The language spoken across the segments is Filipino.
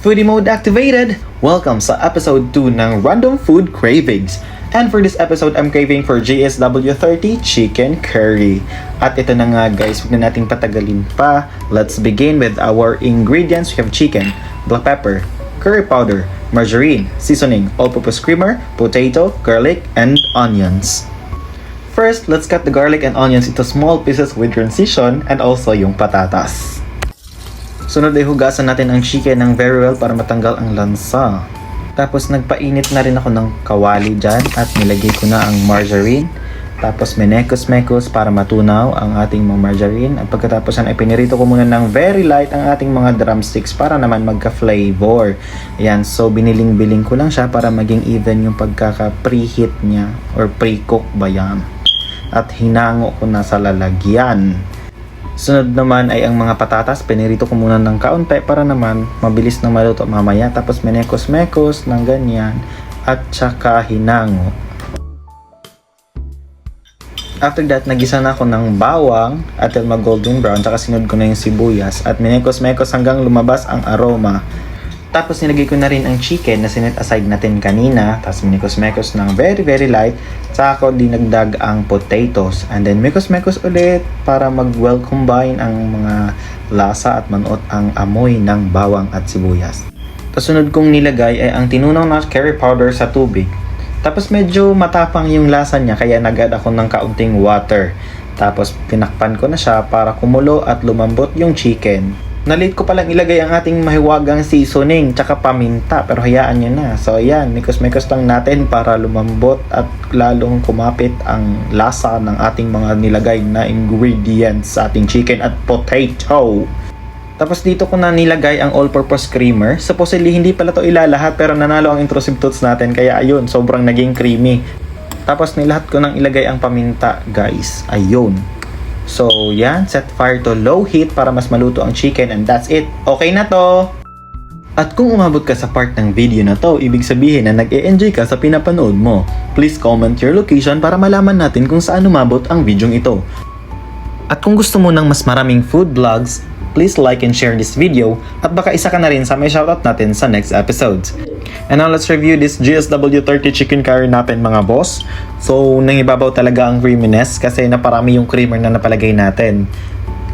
Foodie mode activated! Welcome sa episode 2 ng Random Food Cravings. And for this episode, I'm craving for GSW30 Chicken Curry. At ito na nga guys, huwag na nating patagalin pa. Let's begin with our ingredients. We have chicken, black pepper, curry powder, margarine, seasoning, all-purpose creamer, potato, garlic, and onions. First, let's cut the garlic and onions into small pieces with transition and also yung patatas. Sunod ay hugasan natin ang chicken ng very well para matanggal ang lansa. Tapos nagpainit na rin ako ng kawali dyan at nilagay ko na ang margarine. Tapos minekos-mekos para matunaw ang ating mga margarine. At pagkatapos ay pinirito ko muna ng very light ang ating mga drumsticks para naman magka-flavor. Ayan, so biniling-biling ko lang siya para maging even yung pagkaka-preheat niya or pre-cook ba yan. At hinango ko na sa lalagyan. Sunod naman ay ang mga patatas, pinirito ko muna ng kaunti para naman mabilis na maluto mamaya. Tapos minekos-mekos ng ganyan at saka hinango. After that, nagisa na ako ng bawang at mag golden brown. Tsaka sinod ko na yung sibuyas at minekos-mekos hanggang lumabas ang aroma. Tapos nilagay ko na rin ang chicken na sinet aside natin kanina. Tapos minekos-mekos ng very light. Tsaka ako dinagdag ang potatoes. And then mekos-mekos ulit para mag-well combine ang mga lasa at manuot ang amoy ng bawang at sibuyas. Tapos sunod kong nilagay ay ang tinunaw na curry powder sa tubig. Tapos medyo matapang yung lasa niya kaya nag-add ako ng kaunting water. Tapos tinakpan ko na siya para kumulo at lumambot yung chicken. Nalit ko palang ilagay ang ating mahiwagang seasoning tsaka paminta pero hayaan nyo na. So ayan, mikos-mikos lang natin para lumambot at lalong kumapit ang lasa ng ating mga nilagay na ingredients sa ating chicken at potato. Tapos dito ko na nilagay ang all-purpose creamer. Supposedly hindi pala to ilalahat pero nanalo ang intrusive thoughts natin kaya ayun, sobrang naging creamy. Tapos nilahat ko nang ilagay ang paminta guys. Ayun. So, yan. Set fire to low heat para mas maluto ang chicken and that's it. Okay na to! At kung umabot ka sa part ng video na to, ibig sabihin na nag-e-enjoy ka sa pinapanood mo. Please comment your location para malaman natin kung saan umabot ang video ito. At kung gusto mo ng mas maraming food vlogs, please like and share this video at baka isa ka na rin sa may shoutout natin sa next episodes. And now let's review this GSW30 chicken curry natin mga boss. So nangibabaw talaga ang creaminess kasi naparami yung creamer na napalagay natin.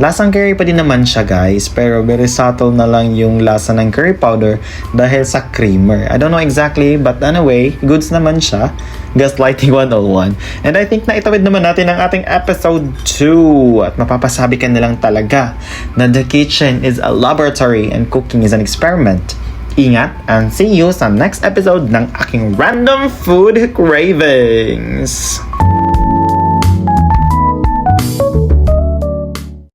Lasang curry pa din naman siya guys, pero very subtle na lang yung lasa ng curry powder dahil sa creamer. I don't know exactly but anyway, goods naman siya. Gaslighting 101. And I think na itawid naman natin ang ating episode 2 at mapapasabi ka nilang talaga na the kitchen is a laboratory and cooking is an experiment. Ingat and see you sa next episode ng aking Random Food Cravings!